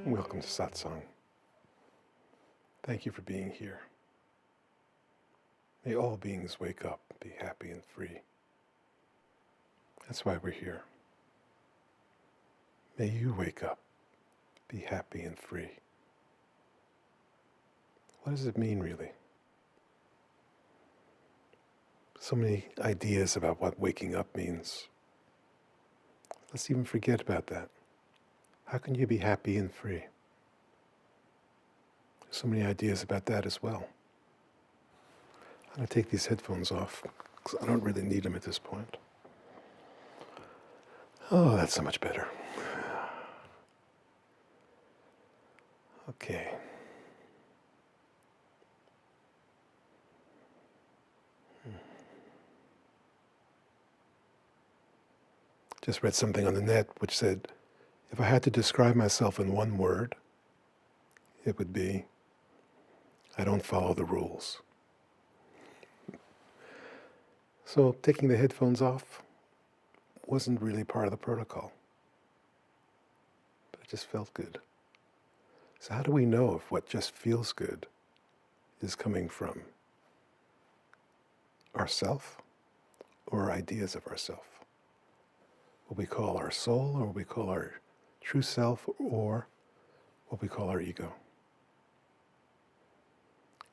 Welcome to Satsang. Thank you for being here. May all beings wake up, be happy and free. That's why we're here. May you wake up, be happy and free. What does it mean, really? So many ideas about what waking up means. Let's even forget about that. How can you be happy and free? So many ideas about that as well. I'm going to take these headphones off because I don't really need them at this point. Oh, that's so much better. Okay. Just read something on the net which said, if I had to describe myself in one word, it would be, I don't follow the rules. So taking the headphones off wasn't really part of the protocol, but it just felt good. So how do we know if what just feels good is coming from ourself or ideas of ourself? What we call our soul, or what we call our true self, or what we call our ego.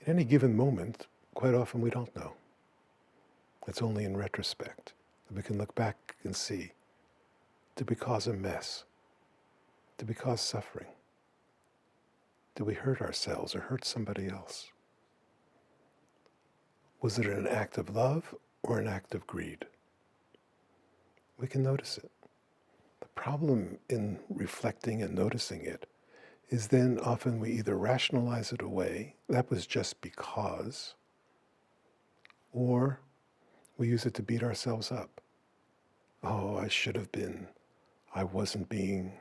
In any given moment, quite often we don't know. It's only in retrospect that we can look back and see, did we cause a mess? Did we cause suffering? Did we hurt ourselves or hurt somebody else? Was it an act of love or an act of greed? We can notice it. The problem in reflecting and noticing it is then often we either rationalize it away, that was just because, or we use it to beat ourselves up. Oh, I should have been. I wasn't being.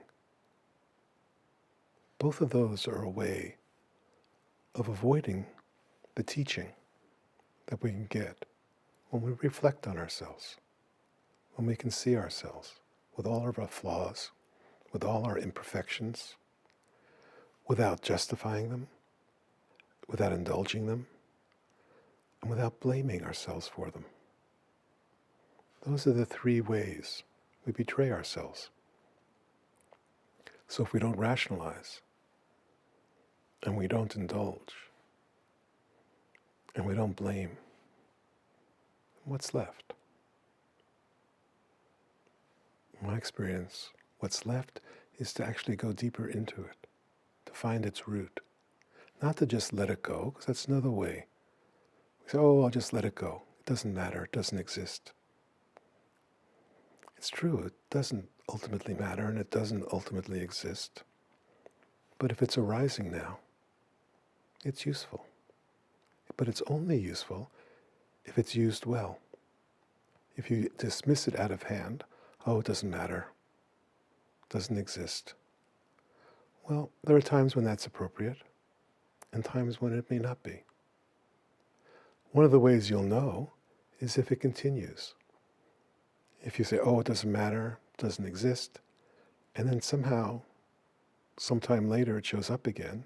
Both of those are a way of avoiding the teaching that we can get when we reflect on ourselves, when we can see ourselves with all of our flaws, with all our imperfections, without justifying them, without indulging them, and without blaming ourselves for them. Those are the three ways we betray ourselves. So if we don't rationalize, and we don't indulge, and we don't blame, what's left? In my experience, what's left is to actually go deeper into it, to find its root. Not to just let it go, because that's another way. We say, oh, I'll just let it go. It doesn't matter, it doesn't exist. It's true, it doesn't ultimately matter and it doesn't ultimately exist. But if it's arising now, it's useful. But it's only useful if it's used well. If you dismiss it out of hand, oh, it doesn't matter, it doesn't exist. Well, there are times when that's appropriate and times when it may not be. One of the ways you'll know is if it continues. If you say, oh, it doesn't matter, it doesn't exist, and then somehow, sometime later it shows up again,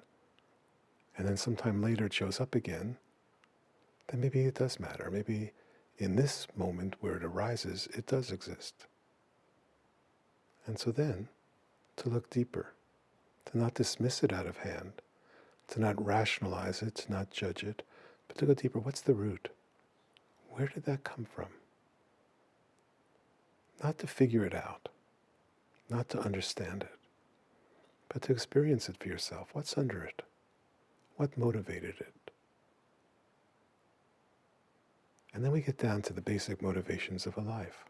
and then sometime later it shows up again, then maybe it does matter. Maybe in this moment where it arises, it does exist. And so then, to look deeper, to not dismiss it out of hand, to not rationalize it, to not judge it, but to go deeper. What's the root? Where did that come from? Not to figure it out, not to understand it, but to experience it for yourself. What's under it? What motivated it? And then we get down to the basic motivations of a life.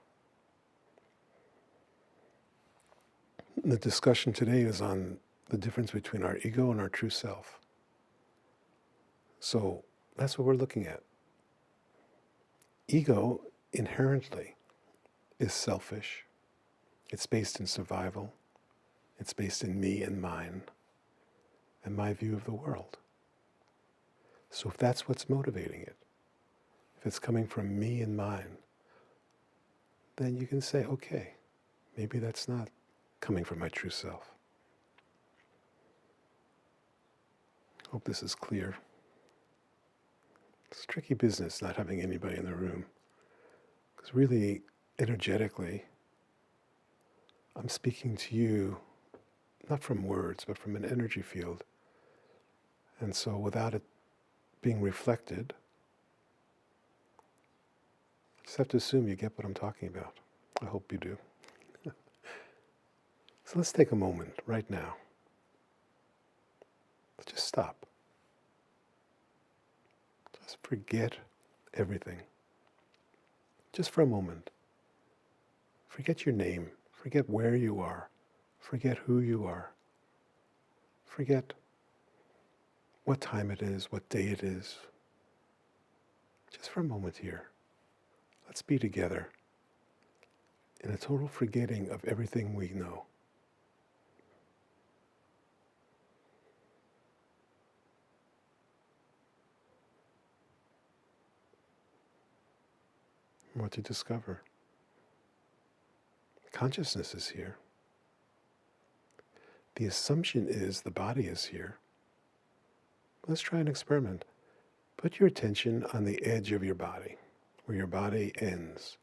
The discussion today is on the difference between our ego and our true self. So that's what we're looking at. Ego inherently is selfish. It's based in survival. It's based in me and mine and my view of the world. So if that's what's motivating it, if it's coming from me and mine, then you can say, okay, maybe that's not coming from my true self. Hope this is clear. It's tricky business not having anybody in the room. Because really, energetically, I'm speaking to you, not from words, but from an energy field. And so without it being reflected, I just have to assume you get what I'm talking about. I hope you do. So let's take a moment right now. Let's just stop. Just forget everything. Just for a moment. Forget your name. Forget where you are. Forget who you are. Forget what time it is, what day it is. Just for a moment here. Let's be together in a total forgetting of everything we know. What to discover. Consciousness is here. The assumption is the body is here. Let's try an experiment. Put your attention on the edge of your body, where your body ends.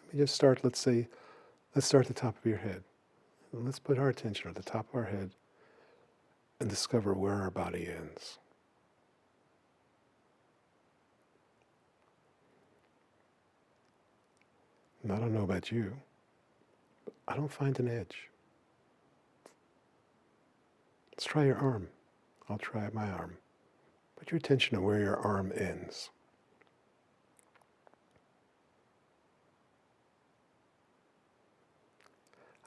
Let me just start, let's start at the top of your head. And let's put our attention at the top of our head and discover where our body ends. And I don't know about you, but I don't find an edge. Let's try your arm. I'll try my arm. Put your attention on where your arm ends.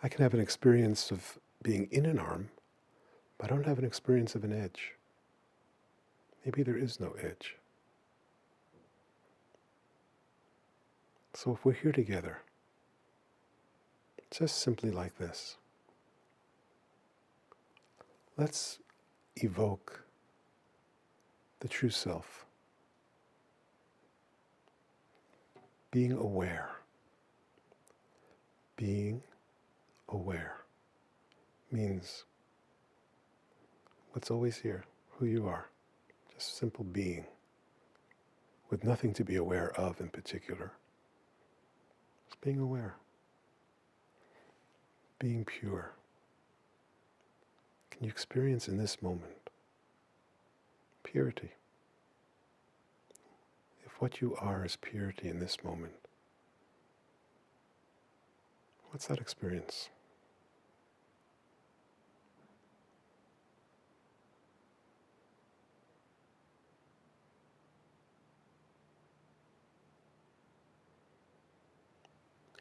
I can have an experience of being in an arm, but I don't have an experience of an edge. Maybe there is no edge. So if we're here together, just simply like this, let's evoke the true self, being aware. Being aware means what's always here, who you are, just simple being, with nothing to be aware of in particular. Just being aware, being pure. Can you experience in this moment purity? If what you are is purity in this moment, what's that experience?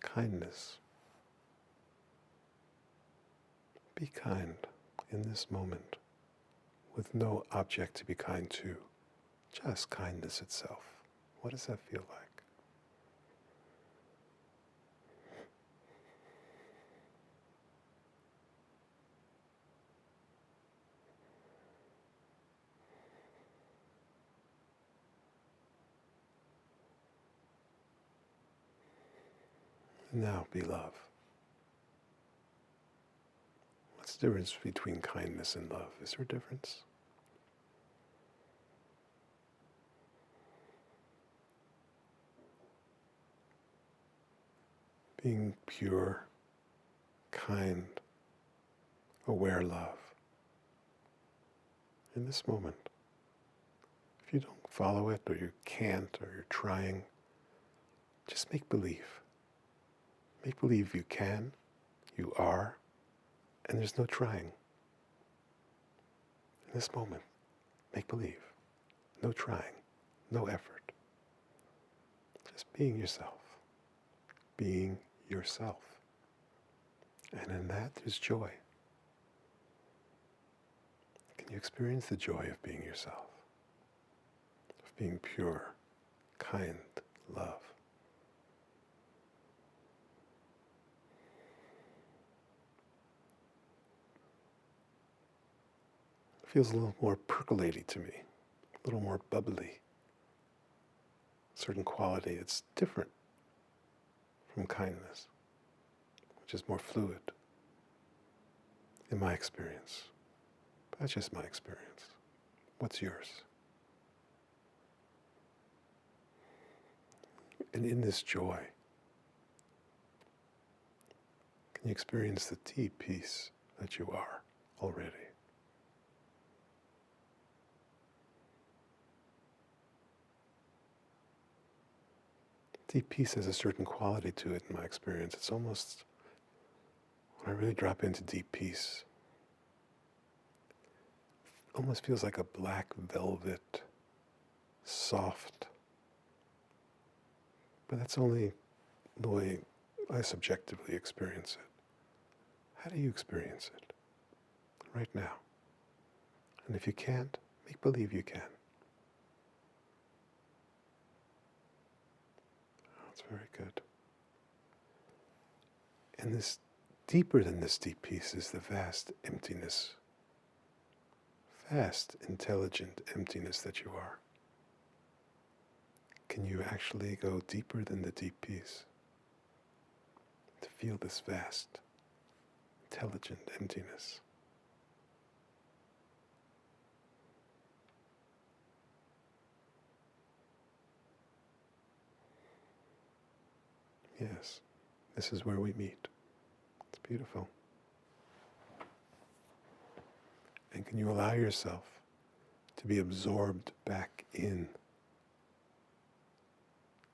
Kindness. Be kind in this moment with no object to be kind to, just kindness itself. What does that feel like? Now be love. What's the difference between kindness and love? Is there a difference? Being pure, kind, aware love. In this moment, if you don't follow it, or you can't, or you're trying, just make believe. Make believe you can, you are, and there's no trying. In this moment, make believe. No trying, no effort. Just being yourself. Being yourself. And in that, there's joy. Can you experience the joy of being yourself? Of being pure, kind, love. It feels a little more percolating to me, a little more bubbly. Certain quality, it's different from kindness, which is more fluid, in my experience. But that's just my experience. What's yours? And in this joy, can you experience the deep peace that you are already? Deep peace has a certain quality to it in my experience. It's almost, when I really drop into deep peace, it almost feels like a black velvet, soft, but that's only the way I subjectively experience it. How do you experience it right now? And if you can't, make believe you can. That's very good. And this, deeper than this deep peace, is the vast emptiness, vast, intelligent emptiness that you are. Can you actually go deeper than the deep peace? To feel this vast, intelligent emptiness. Yes, this is where we meet. It's beautiful. And can you allow yourself to be absorbed back in,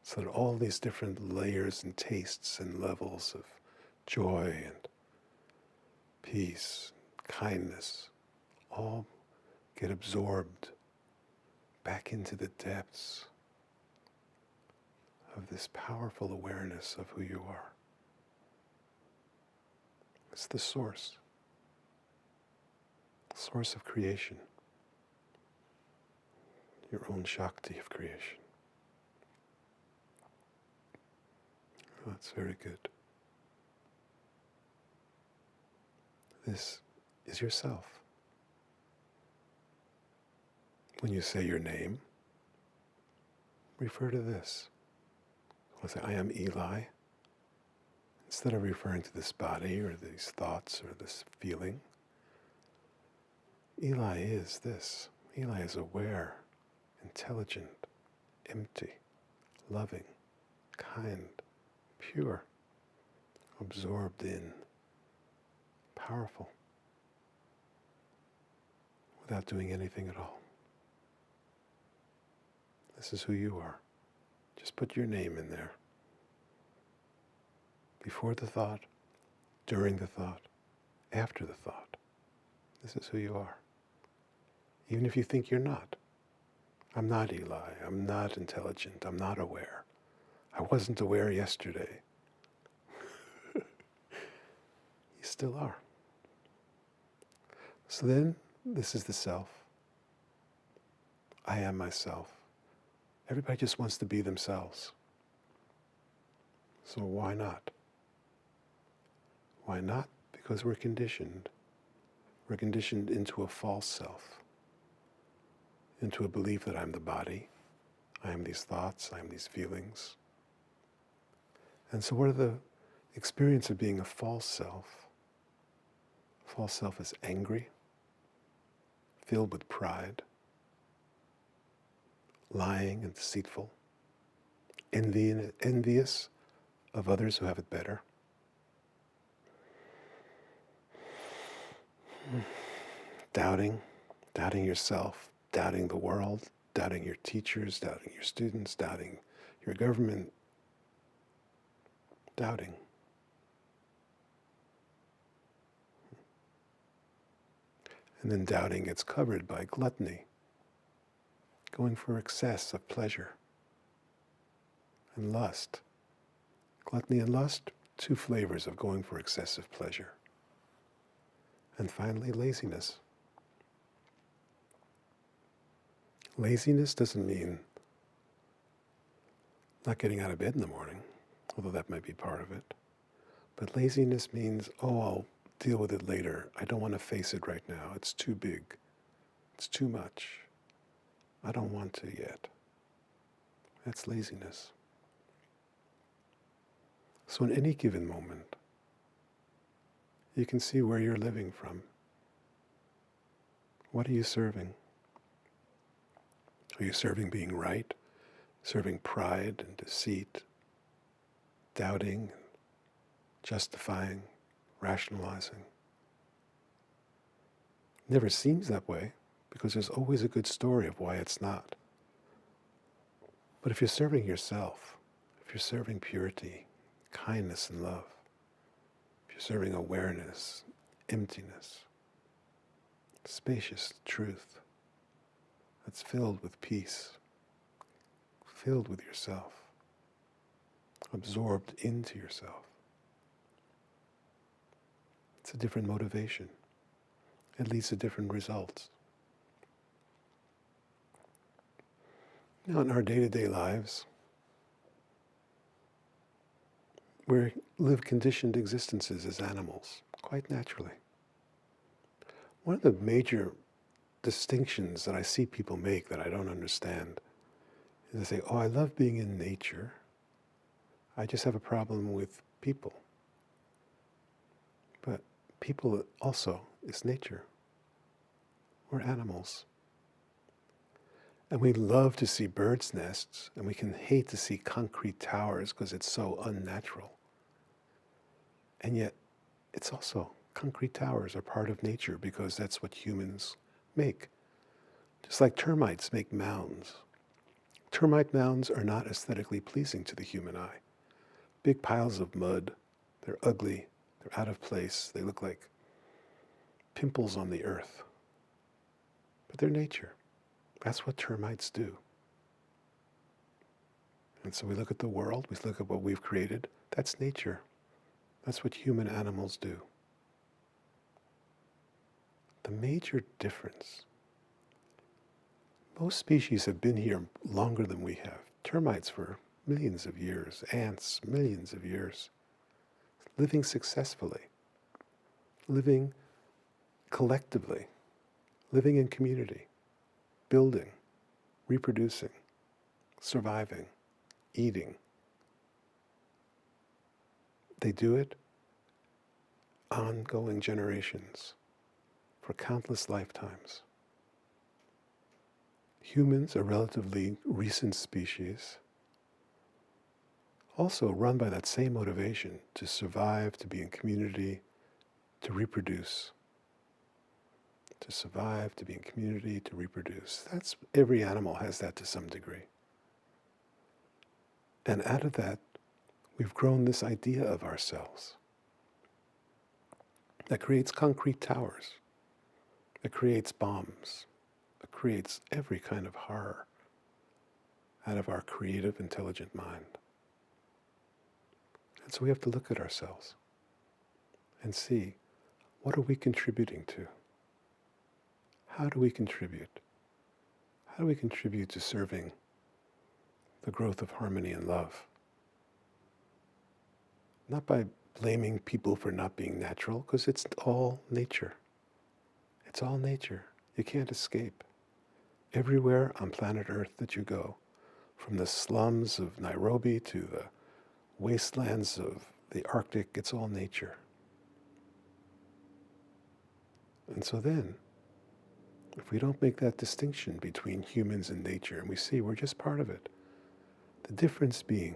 so that all these different layers and tastes and levels of joy and peace, kindness, all get absorbed back into the depths of this powerful awareness of who you are. It's the source of creation, your own Shakti of creation. Oh, that's very good. This is yourself. When you say your name, refer to this. I'll say, I am Eli. Instead of referring to this body or these thoughts or this feeling, Eli is this. Eli is aware, intelligent, empty, loving, kind, pure, absorbed in, powerful, without doing anything at all. This is who you are. Just put your name in there. Before the thought, during the thought, after the thought. This is who you are. Even if you think you're not. I'm not Eli. I'm not intelligent. I'm not aware. I wasn't aware yesterday. You still are. So then, this is the self. I am myself. Everybody just wants to be themselves. So why not? Why not? Because we're conditioned. We're conditioned into a false self, into a belief that I'm the body, I am these thoughts, I am these feelings. And so what are the experience of being a false self? A false self is angry, filled with pride, lying and deceitful, envious of others who have it better. Doubting yourself, doubting the world, doubting your teachers, doubting your students, doubting your government, doubting. And then doubting gets covered by gluttony, going for excess of pleasure, and lust. Gluttony and lust, two flavors of going for excessive pleasure. And finally, laziness. Laziness doesn't mean not getting out of bed in the morning, although that might be part of it. But laziness means, I'll deal with it later. I don't want to face it right now. It's too big. It's too much. I don't want to yet. That's laziness. So in any given moment, you can see where you're living from. What are you serving? Are you serving being right? Serving pride and deceit, doubting, justifying, rationalizing? Never seems that way, because there's always a good story of why it's not. But if you're serving yourself, if you're serving purity, kindness, and love, if you're serving awareness, emptiness, spacious truth that's filled with peace, filled with yourself, absorbed into yourself, it's a different motivation. It leads to different results. Now, in our day-to-day lives, we live conditioned existences as animals, quite naturally. One of the major distinctions that I see people make that I don't understand is they say, oh, I love being in nature. I just have a problem with people. But people also is nature. We're animals. And we love to see birds' nests, and we can hate to see concrete towers because it's so unnatural. And yet, it's also, concrete towers are part of nature because that's what humans make. Just like termites make mounds. Termite mounds are not aesthetically pleasing to the human eye. Big piles of mud, they're ugly, they're out of place, they look like pimples on the earth. But they're nature. That's what termites do. And so we look at the world, we look at what we've created, that's nature. That's what human animals do. The major difference, most species have been here longer than we have. Termites for millions of years, ants millions of years, living successfully, living collectively, living in community, building, reproducing, surviving, eating. They do it ongoing generations for countless lifetimes. Humans, a relatively recent species, also run by that same motivation to survive, to be in community, to reproduce. To survive, to be in community, to reproduce. That's, every animal has that to some degree. And out of that, we've grown this idea of ourselves that creates concrete towers, that creates bombs, that creates every kind of horror out of our creative, intelligent mind. And so we have to look at ourselves and see, what are we contributing to? How do we contribute? How do we contribute to serving the growth of harmony and love? Not by blaming people for not being natural, because it's all nature. It's all nature. You can't escape. Everywhere on planet Earth that you go, from the slums of Nairobi to the wastelands of the Arctic, it's all nature. And so then, if we don't make that distinction between humans and nature, and we see we're just part of it, the difference being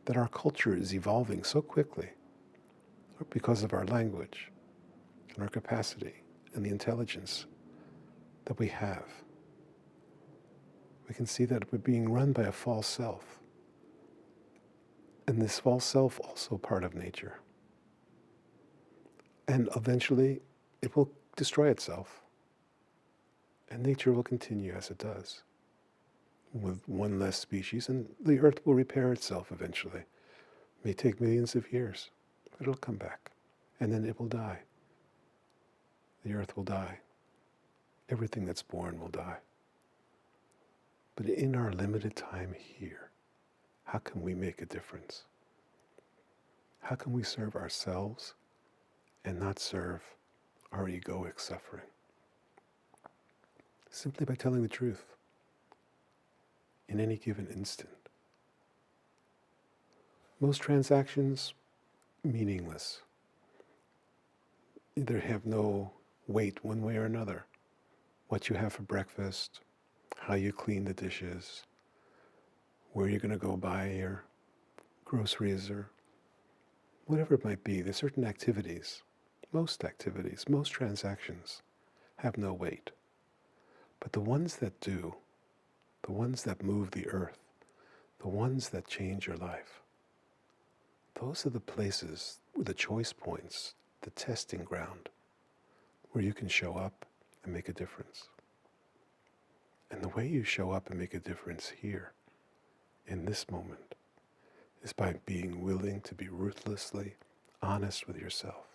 that our culture is evolving so quickly because of our language and our capacity and the intelligence that we have. We can see that we're being run by a false self. And this false self also part of nature. And eventually it will destroy itself. And nature will continue as it does, with one less species, and the earth will repair itself eventually. It may take millions of years, but it'll come back. And then it will die. The earth will die. Everything that's born will die. But in our limited time here, how can we make a difference? How can we serve ourselves and not serve our egoic suffering? Simply by telling the truth in any given instant. Most transactions, meaningless. They have no weight one way or another. What you have for breakfast, how you clean the dishes, where you're going to go buy your groceries or whatever it might be. There's certain activities, most transactions have no weight. But the ones that do, the ones that move the earth, the ones that change your life, those are the places, the choice points, the testing ground, where you can show up and make a difference. And the way you show up and make a difference here, in this moment, is by being willing to be ruthlessly honest with yourself.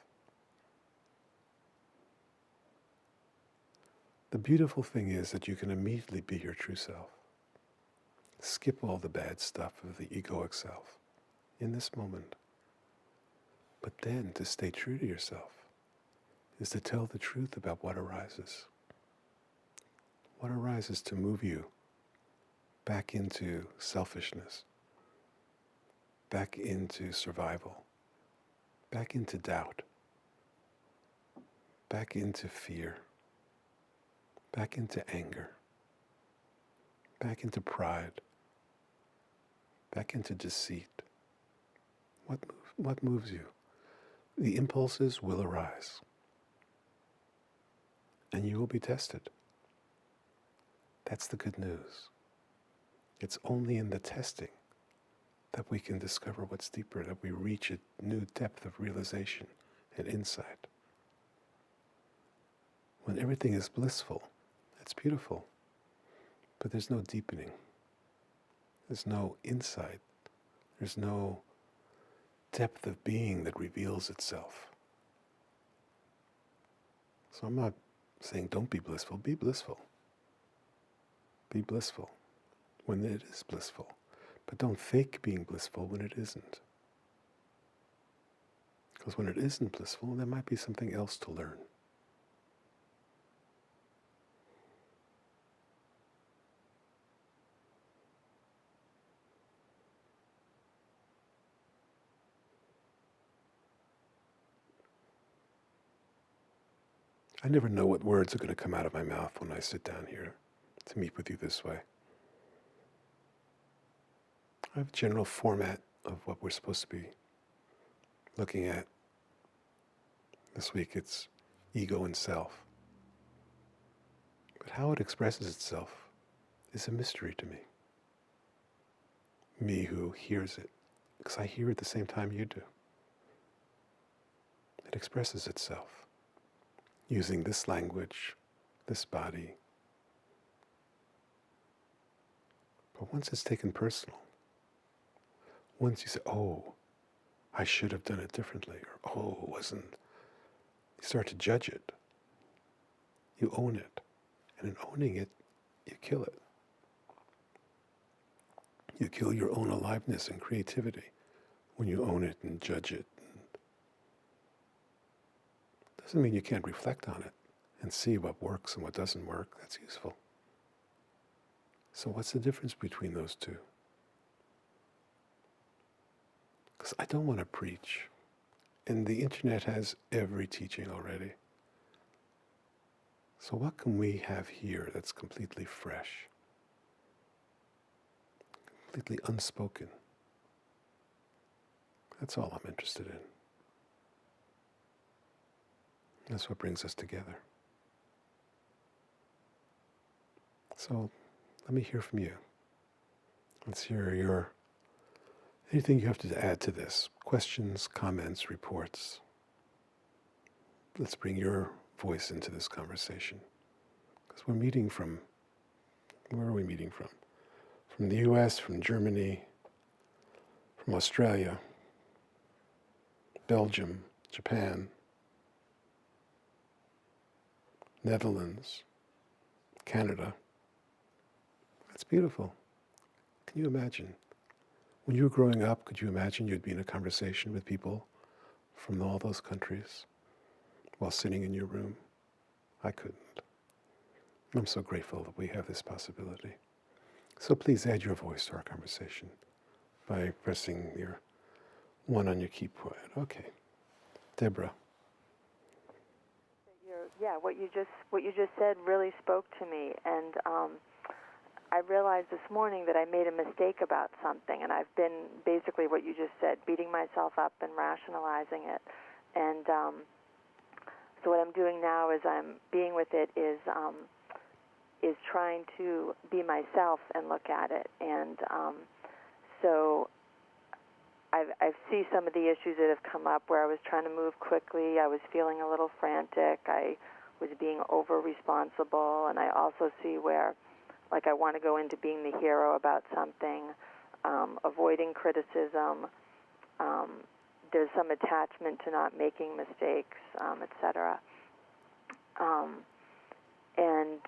The beautiful thing is that you can immediately be your true self. Skip all the bad stuff of the egoic self in this moment. But then to stay true to yourself is to tell the truth about what arises. What arises to move you back into selfishness, back into survival, back into doubt, back into fear, back into anger, back into pride, back into deceit. What moves you? The impulses will arise, and you will be tested. That's the good news. It's only in the testing that we can discover what's deeper, that we reach a new depth of realization and insight. When everything is blissful, it's beautiful, but there's no deepening. There's no insight. There's no depth of being that reveals itself. So I'm not saying don't be blissful. Be blissful. Be blissful when it is blissful. But don't fake being blissful when it isn't. Because when it isn't blissful, there might be something else to learn. I never know what words are going to come out of my mouth when I sit down here to meet with you this way. I have a general format of what we're supposed to be looking at. This week it's ego and self. But how it expresses itself is a mystery to me. Me who hears it, because I hear it the same time you do. It expresses itself using this language, this body. But once it's taken personal, once you say, oh, I should have done it differently, or oh, it wasn't, you start to judge it. You own it. And in owning it, you kill it. You kill your own aliveness and creativity when you own it and judge it. Doesn't mean you can't reflect on it and see what works and what doesn't work. That's useful. So what's the difference between those two? Because I don't want to preach. And the internet has every teaching already. So what can we have here that's completely fresh? Completely unspoken? That's all I'm interested in. That's what brings us together. So let me hear from you. Let's hear anything you have to add to this. Questions, comments, reports. Let's bring your voice into this conversation. Because we're meeting from, where are we meeting from? From the US, from Germany, from Australia, Belgium, Japan, Netherlands, Canada. That's beautiful. Can you imagine? When you were growing up, could you imagine you'd be in a conversation with people from all those countries while sitting in your room? I couldn't. I'm so grateful that we have this possibility. So please add your voice to our conversation by pressing your one on your keyboard. Okay. Deborah. Yeah, what you just said really spoke to me, and I realized this morning that I made a mistake about something, and I've been basically what you just said, beating myself up and rationalizing it. And so what I'm doing now is I'm being with it is trying to be myself and look at it. And so I see some of the issues that have come up where I was trying to move quickly. I was feeling a little frantic. I was being over-responsible. And I also see where, like, I want to go into being the hero about something, avoiding criticism. There's some attachment to not making mistakes, etc. And,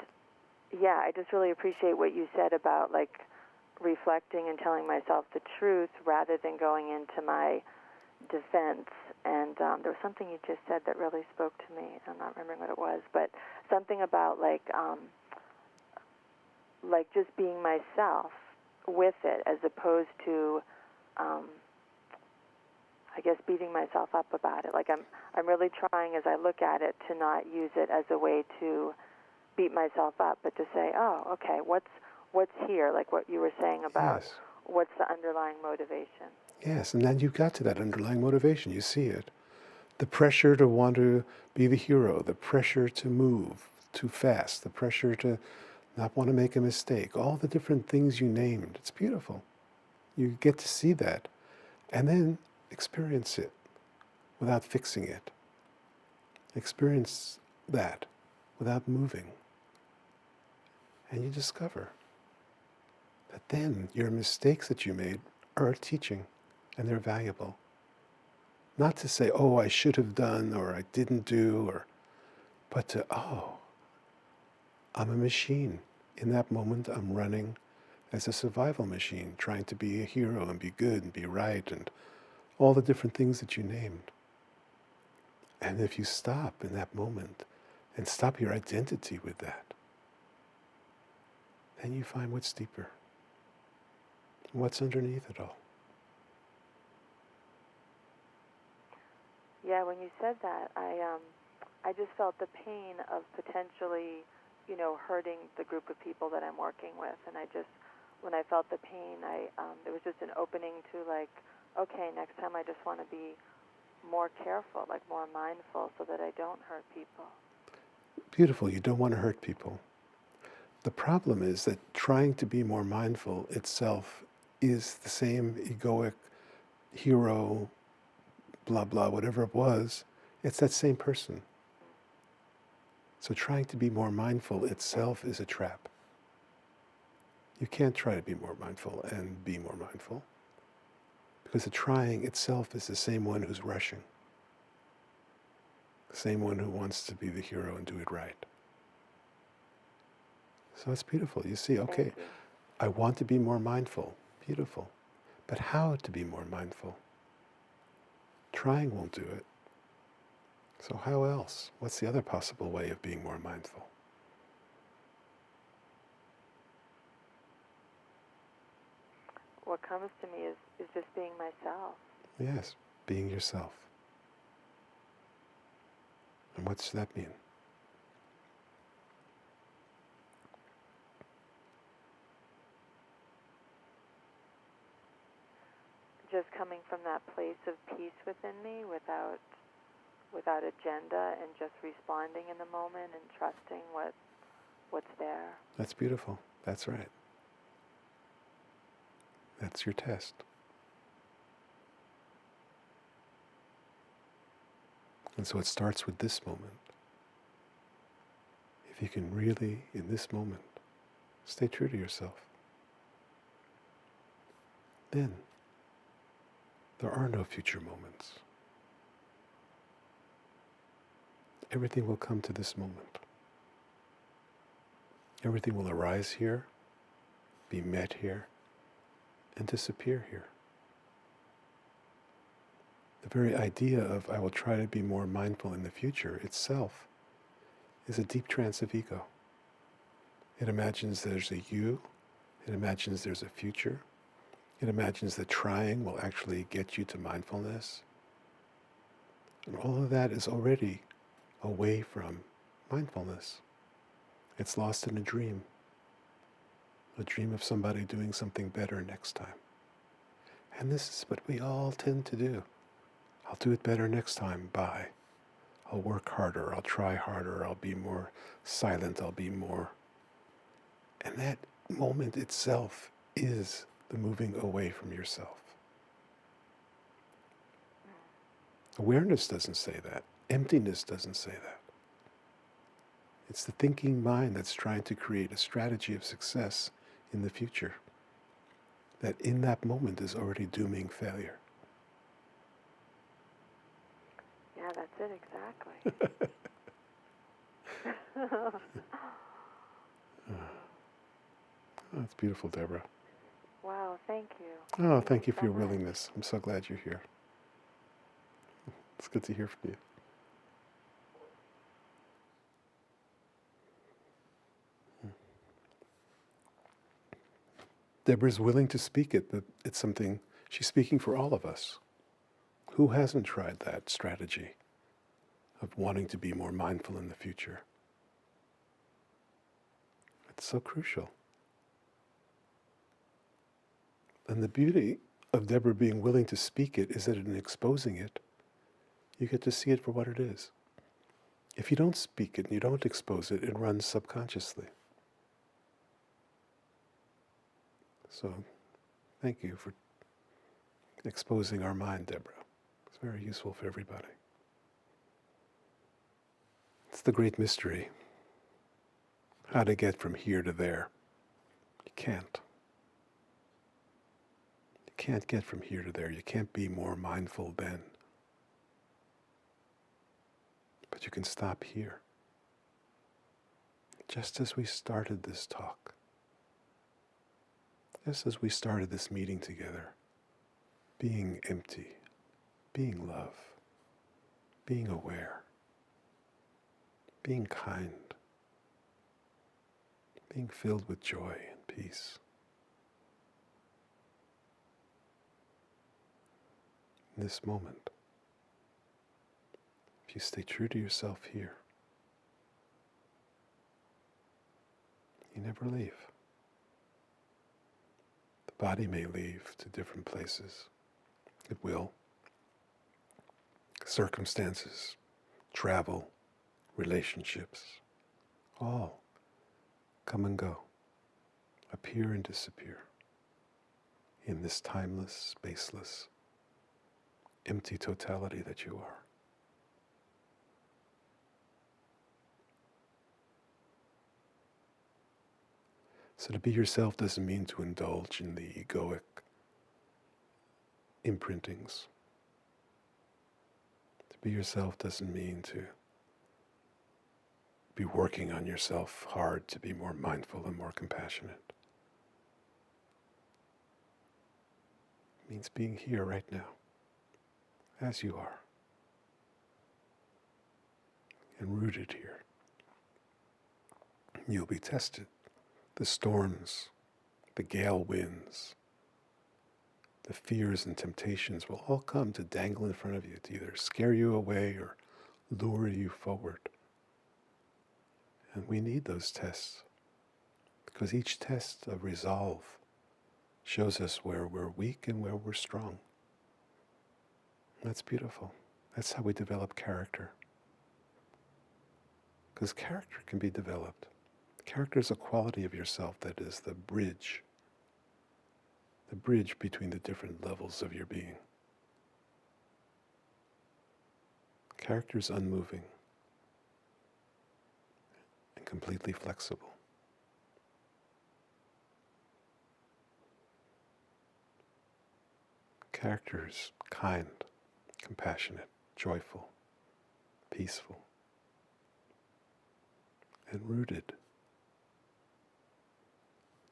yeah, I just really appreciate what you said about, like, reflecting and telling myself the truth rather than going into my defense. And there was something you just said that really spoke to me. I'm not remembering what it was, but something about like just being myself with it, as opposed to I guess beating myself up about it. Like I'm really trying, as I look at it, to not use it as a way to beat myself up, but to say, oh, okay, what's here, like what you were saying about Yes. what's the underlying motivation. Yes, and then you got to that underlying motivation. You see it. The pressure to want to be the hero, the pressure to move too fast, the pressure to not want to make a mistake, all the different things you named. It's beautiful. You get to see that and then experience it without fixing it. Experience that without moving. And you discover that then your mistakes that you made are a teaching and they're valuable. Not to say, oh, I should have done or I didn't do, but to, oh, I'm a machine. In that moment, I'm running as a survival machine, trying to be a hero and be good and be right and all the different things that you named. And if you stop in that moment and stop your identity with that, then you find what's deeper, what's underneath it all. Yeah, when you said that, I just felt the pain of potentially, hurting the group of people that I'm working with, and when I felt the pain, there was just an opening to like, okay, next time I just want to be more careful, like more mindful, so that I don't hurt people. Beautiful. You don't want to hurt people. The problem is that trying to be more mindful itself is the same egoic hero, blah, blah, whatever it was. It's that same person. So trying to be more mindful itself is a trap. You can't try to be more mindful and be more mindful, because the trying itself is the same one who's rushing, the same one who wants to be the hero and do it right. So it's beautiful. You see, okay, I want to be more mindful. Beautiful. But how to be more mindful? Trying won't do it. So how else? What's the other possible way of being more mindful? What comes to me is just being myself. Yes, being yourself. And what's that mean? Just coming from that place of peace within me, without agenda, and just responding in the moment and trusting what's there. That's beautiful. That's right. That's your test. And so it starts with this moment. If you can really, in this moment, stay true to yourself, then there are no future moments. Everything will come to this moment. Everything will arise here, be met here, and disappear here. The very idea of I will try to be more mindful in the future itself is a deep trance of ego. It imagines there's a you, it imagines there's a future, it imagines that trying will actually get you to mindfulness. And all of that is already away from mindfulness. It's lost in a dream. a dream of somebody doing something better next time. And this is what we all tend to do. I'll do it better next time. Bye. I'll work harder. I'll try harder. I'll be more silent. I'll be more. And that moment itself is the moving away from yourself. Awareness doesn't say that. Emptiness doesn't say that. It's the thinking mind that's trying to create a strategy of success in the future that in that moment is already dooming failure. Yeah, that's it exactly. Oh, that's beautiful, Deborah. Wow, thank you. Oh, thank you so for your much. willingness. I'm so glad you're here. It's good to hear from you. Deborah's willing to speak it, but it's something she's speaking for all of us. Who hasn't tried that strategy of wanting to be more mindful in the future? It's so crucial. And the beauty of Deborah being willing to speak it is that in exposing it, you get to see it for what it is. If you don't speak it and you don't expose it, it runs subconsciously. So thank you for exposing our mind, Deborah. It's very useful for everybody. It's the great mystery. How to get from here to there. You can't. You can't get from here to there. You can't be more mindful then. But you can stop here. Just as we started this talk. Just as we started this meeting together. Being empty. Being love. Being aware. Being kind. Being filled with joy and peace. In this moment, if you stay true to yourself here, you never leave. The body may leave to different places. It will. Circumstances, travel, relationships, all come and go, appear and disappear in this timeless, spaceless, empty totality that you are. So to be yourself doesn't mean to indulge in the egoic imprintings. To be yourself doesn't mean to be working on yourself hard to be more mindful and more compassionate. It means being here right now, as you are, and rooted here. You'll be tested. The storms, the gale winds, the fears and temptations will all come to dangle in front of you to either scare you away or lure you forward. And we need those tests because each test of resolve shows us where we're weak and where we're strong. That's beautiful. That's how we develop character. Because character can be developed. Character is a quality of yourself that is the bridge between the different levels of your being. Character is unmoving and completely flexible. Character is kind, compassionate, joyful, peaceful, and rooted.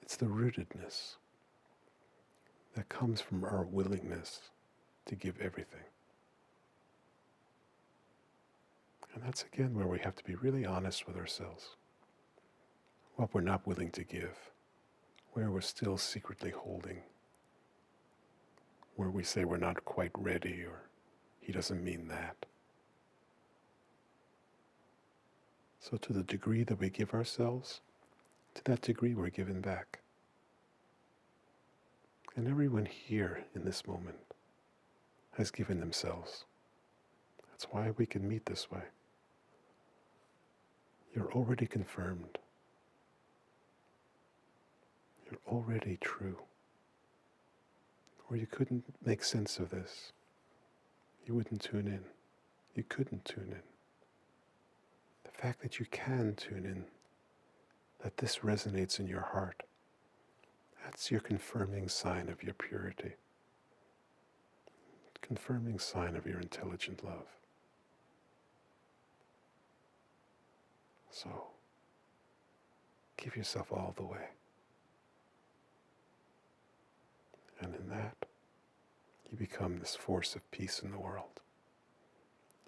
It's the rootedness that comes from our willingness to give everything. And that's again where we have to be really honest with ourselves. What we're not willing to give, where we're still secretly holding, where we say we're not quite ready or he doesn't mean that. So to the degree that we give ourselves, to that degree we're given back. And everyone here in this moment has given themselves. That's why we can meet this way. You're already confirmed. You're already true. Or you couldn't make sense of this. You wouldn't tune in. You couldn't tune in. The fact that you can tune in, that this resonates in your heart, that's your confirming sign of your purity. Confirming sign of your intelligent love. So, give yourself all the way. And in that, you become this force of peace in the world,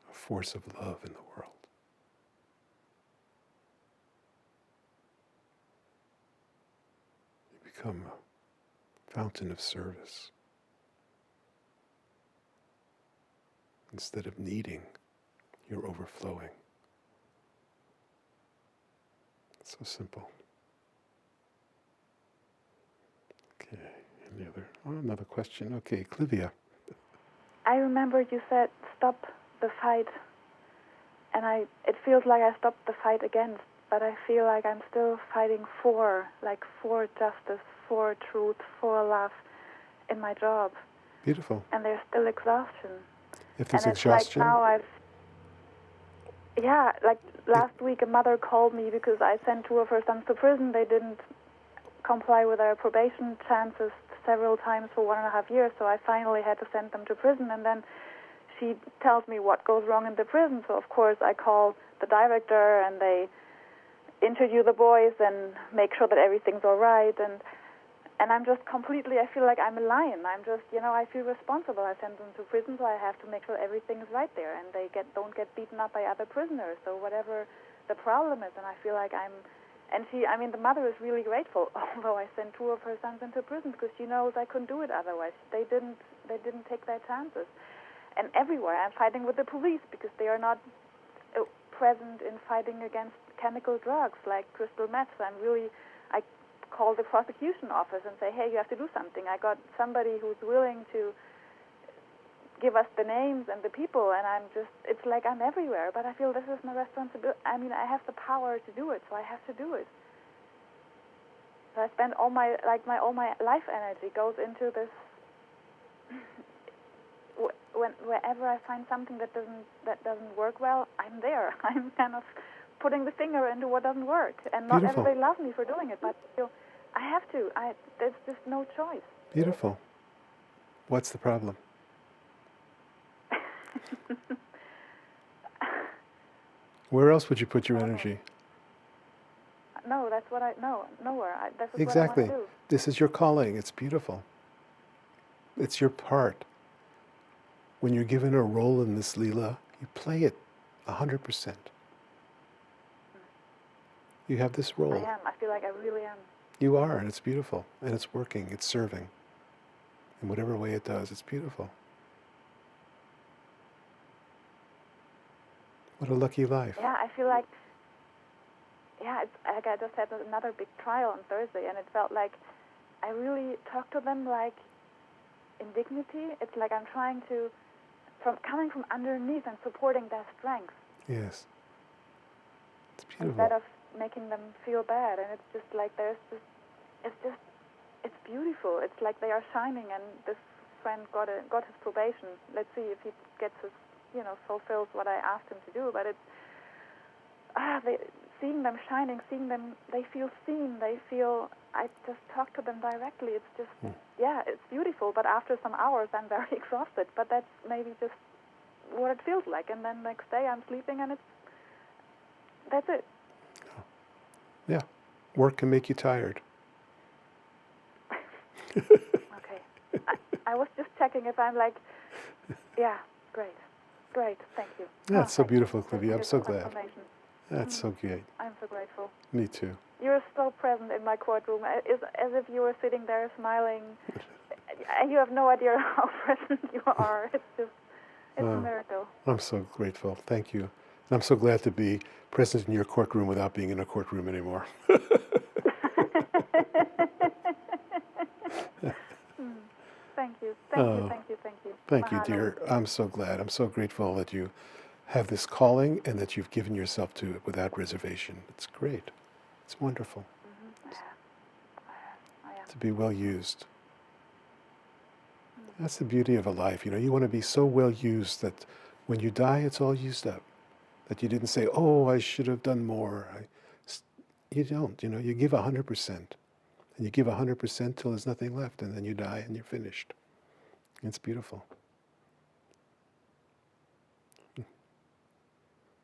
a force of love in the world. You become a fountain of service. Instead of needing, you're overflowing. It's so simple. Okay, another question. Okay, Clivia. I remember you said stop the fight, and it feels like I stopped the fight against, but I feel like I'm still fighting for justice, for truth, for love in my job. Beautiful. And there's still exhaustion. If there's and it's exhaustion, like now like last week a mother called me because I sent two of her sons to prison. They didn't comply with their probation chances several times for 1.5 years, so I finally had to send them to prison. And then she tells me what goes wrong in the prison. So of course I call the director, and they interview the boys and make sure that everything's all right. And I'm just completely, I feel like I'm a lion. I'm just, I feel responsible. I send them to prison, so I have to make sure everything is right there, and they don't get beaten up by other prisoners, so whatever the problem is. And I feel like the mother is really grateful, although I sent two of her sons into prison because she knows I couldn't do it otherwise. They didn't take their chances. And everywhere I'm fighting with the police because they are not present in fighting against chemical drugs like crystal meth. So I call the prosecution office and say, hey, you have to do something. I got somebody who's willing to give us the names and the people, and it's like I'm everywhere, but I feel this is my responsibility. I have the power to do it, so I have to do it. So I spend all my life energy goes into this. Wherever I find something that doesn't work well, I'm there. I'm kind of putting the finger into what doesn't work, and not Beautiful. everybody loves me for doing it, but I have to. There's just no choice. Beautiful. What's the problem? Where else would you put your energy? No, that's what nowhere. This is Exactly. what I want to do. This is your calling. It's beautiful. It's your part. When you're given a role in this Leela, you play it 100%. You have this role. I am. I feel like I really am. You are, and it's beautiful, and it's working, it's serving. In whatever way it does, it's beautiful. What a lucky life. Yeah, I feel like, it's like I just had another big trial on Thursday, and it felt like I really talked to them like in dignity. It's like I'm trying to, coming from underneath and supporting their strength. Yes. It's beautiful. Instead of making them feel bad, and it's just like it's beautiful. It's like they are shining, and this friend got his probation. Let's see if he gets his, fulfills what I asked him to do. But it's seeing them shining, they feel seen. I just talk to them directly. It's just it's beautiful. But after some hours, I'm very exhausted. But that's maybe just what it feels like. And then next day, I'm sleeping, and that's it. Yeah. Work can make you tired. Okay. I was just checking if I'm like, yeah, great, thank you. That's so beautiful, you. Clivia. I'm so glad. Confirmation. That's so great. I'm so grateful. Me too. You're so present in my courtroom. It's as if you were sitting there smiling. You have no idea how present you are. It's a miracle. I'm so grateful. Thank you. And I'm so glad to be present in your courtroom without being in a courtroom anymore. Oh, thank you, thank you. thank you, Mahalo. dear. I'm so glad. I'm so grateful that you have this calling and that you've given yourself to it without reservation. It's great. It's wonderful to be well used. That's the beauty of a life. You want to be so well used that when you die, it's all used up. That you didn't say, oh, I should have done more. You don't. You give 100%. And you give 100% till there's nothing left, and then you die and you're finished. It's beautiful.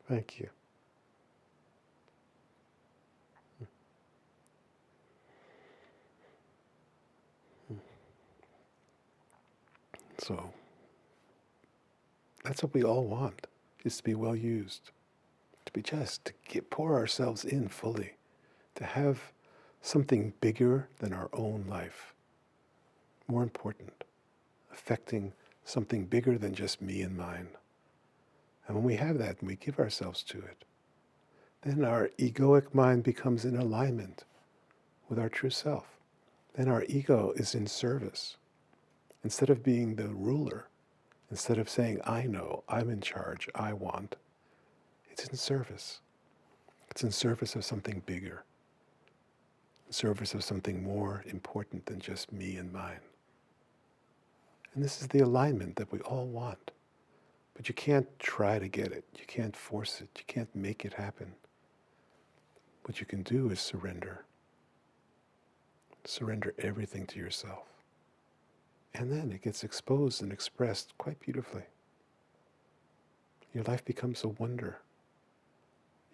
Thank you. So that's what we all want, is to be well used, to pour ourselves in fully, to have something bigger than our own life, more important, affecting something bigger than just me and mine. And when we have that and we give ourselves to it, then our egoic mind becomes in alignment with our true self. Then our ego is in service. Instead of being the ruler, instead of saying, I know, I'm in charge, I want, it's in service. It's in service of something bigger, in service of something more important than just me and mine. And this is the alignment that we all want. But you can't try to get it. You can't force it. You can't make it happen. What you can do is surrender. Surrender everything to yourself. And then it gets exposed and expressed quite beautifully. Your life becomes a wonder.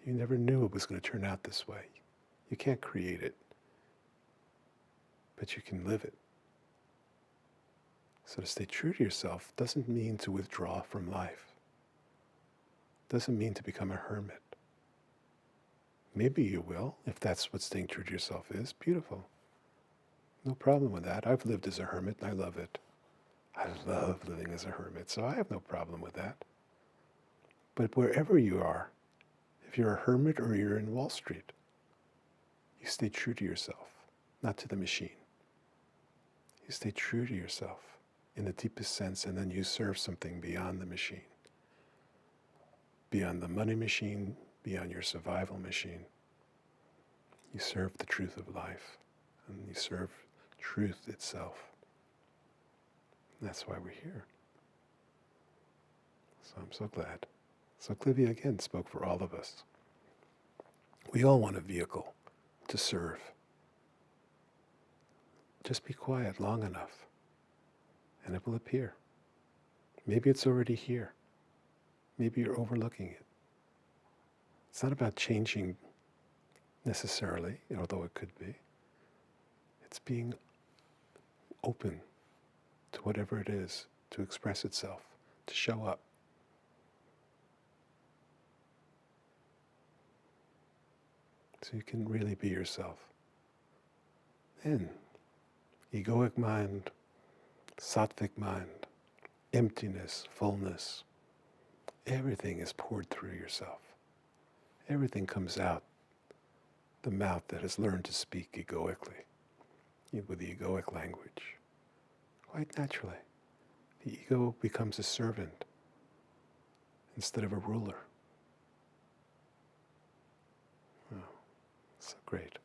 You never knew it was going to turn out this way. You can't create it, but you can live it. So to stay true to yourself doesn't mean to withdraw from life. Doesn't mean to become a hermit. Maybe you will, if that's what staying true to yourself is. Beautiful. No problem with that. I've lived as a hermit and I love it. I love living as a hermit, so I have no problem with that. But wherever you are, if you're a hermit or you're in Wall Street, you stay true to yourself, not to the machine. You stay true to yourself in the deepest sense, and then you serve something beyond the machine, beyond the money machine, beyond your survival machine. You serve the truth of life, and you serve truth itself. And that's why we're here. So I'm so glad. So Clivia again spoke for all of us. We all want a vehicle to serve. Just be quiet long enough, and it will appear. Maybe it's already here. Maybe you're overlooking it. It's not about changing necessarily, although it could be. It's being open to whatever it is, to express itself, to show up. So you can really be yourself. Then, egoic mind, sattvic mind, emptiness, fullness, everything is poured through yourself. Everything comes out the mouth that has learned to speak egoically, with the egoic language. Quite naturally, the ego becomes a servant instead of a ruler. Oh, so great.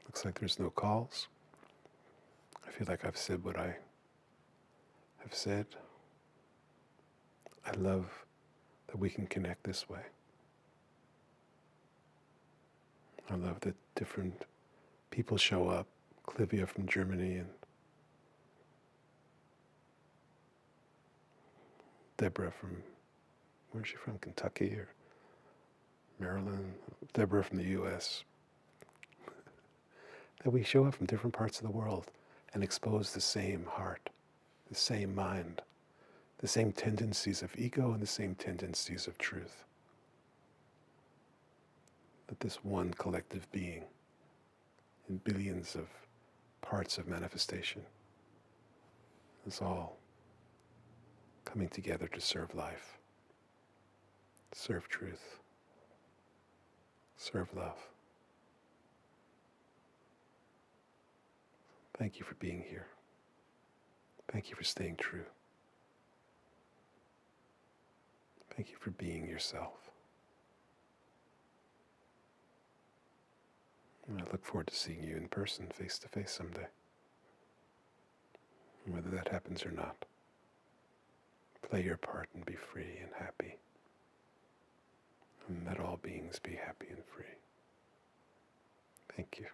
Looks like there's no calls. I feel like I've said what I have said. I love that we can connect this way. I love that different people show up. Clivia from Germany and Deborah from, where's she from? Kentucky or Maryland? Deborah from the U.S. That we show up from different parts of the world and expose the same heart, the same mind, the same tendencies of ego and the same tendencies of truth. That this one collective being in billions of parts of manifestation is all coming together to serve life, serve truth, serve love. Thank you for being here. Thank you for staying true. Thank you for being yourself. And I look forward to seeing you in person, face to face someday. And whether that happens or not, play your part and be free and happy. And let all beings be happy and free. Thank you.